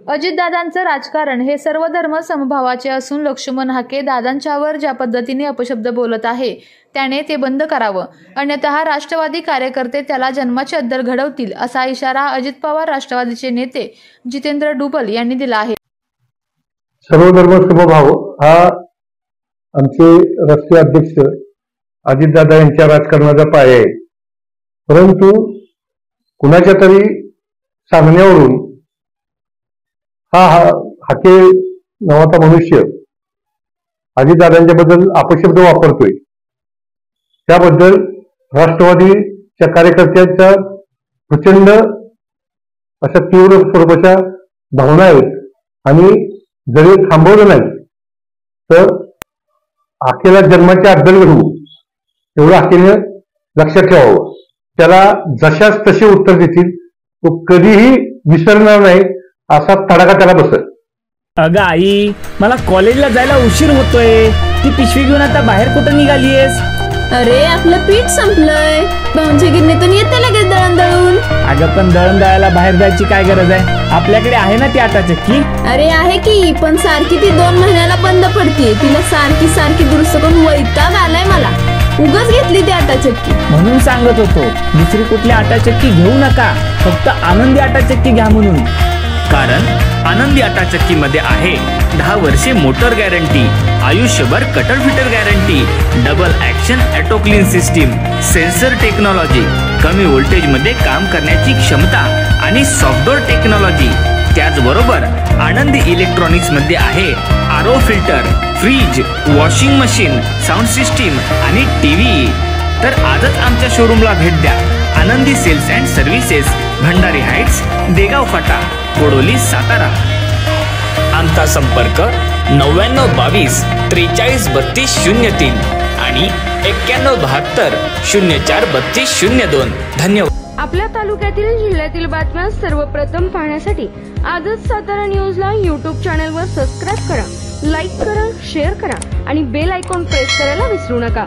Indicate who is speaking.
Speaker 1: अजितदादांचं राजकारण हे सर्व धर्म समभावाचे असून लक्ष्मण हाके दादांच्यावर ज्या पद्धतीने अपशब्द बोलत आहे त्याने ते बंद करावं, अन्यथा राष्ट्रवादी कार्यकर्ते त्याला जन्माची अद्दल घडवतील असा इशारा अजित पवार राष्ट्रवादीचे नेते जितेंद्र डुबल यांनी दिला आहे।
Speaker 2: सर्व धर्म समभाव हा आमचे राष्ट्रीय अध्यक्ष अजितदादा यांच्या राजकारणाचा पाया आहे, परंतु कुणाच्या तरी सांगण्यावरून हा हाके नावाचा मनुष्य अजितदादांच्या बद्दल अपशब्द वापरतोय। त्याबद्दल राष्ट्रवादीच्या कार्यकर्त्यांच्या प्रचंड अशा तीव्र स्वरूपाच्या भावना आहेत आणि जरी थांबवलं नाही तर हाकेला जन्माची अद्दल घडवू एवढं हाकेने लक्षात ठेवावं। त्याला जशाच तसे उत्तर देतील, तो कधीही विसरणार नाही असा तडाखा त्याला बसेल।
Speaker 3: अगं आई, मला कॉलेजला जायला उशीर होतोय, ती पिशवी घेऊन आता बाहेर कुठं निघालीयस?
Speaker 4: अरे आपलं पीठ संपलंय, भाऊंच्या गिरणीतून येते लगेच दळण दळून।
Speaker 3: अगं पण दळण दळायला बाहेर जायची काय गरज आहे, आपल्याकडे आहे ना ती आटा चक्की।
Speaker 4: अरे आहे की, पण सारखी ती 2 महिन्याला बंद पडते, तिला सारखी सारखी दुरुस्त करून वैताग आलाय मला। उगाच घेतली ती आटा चक्की
Speaker 3: म्हणून सांगत होतो दुसरी कुठली आटा चक्की घेऊ नका, फक्त आनंदी आटा चक्की घ्या म्हणून।
Speaker 5: कारण आनंदी आटा चक्की मध्ये आहे 10 वर्षे मोटर गॅरंटी, आयुष्यभर cutter fitter guarantee, double action auto clean system, sensor technology, कमी व्होल्टेज मध्ये काम करण्याची क्षमता आणि सॉफ्टवेअर टेक्नॉलॉजी। त्याचबरोबर आनंदी इलेक्ट्रॉनिक्स मध्ये आहे RO filter, fridge, washing machine, sound system आणि टीव्ही। तर आजच आमच्या शोरूमला भेट द्या। Anandi sales and services, Bhandari heights, Degaon Phata, Kodoli, Satara. आमचा संपर्क 9922 43 32 03 आणि 9172 04 32 02। धन्यवाद।
Speaker 6: आपल्या तालुक्यातील जिल्ह्यातील बातम्या सर्वप्रथम पाहण्यासाठी आजच सातारा न्यूजला YouTube चॅनलवर सबस्क्राईब करा, लाईक करा, शेअर करा आणि बेल आयकॉन प्रेस करायला विसरू नका।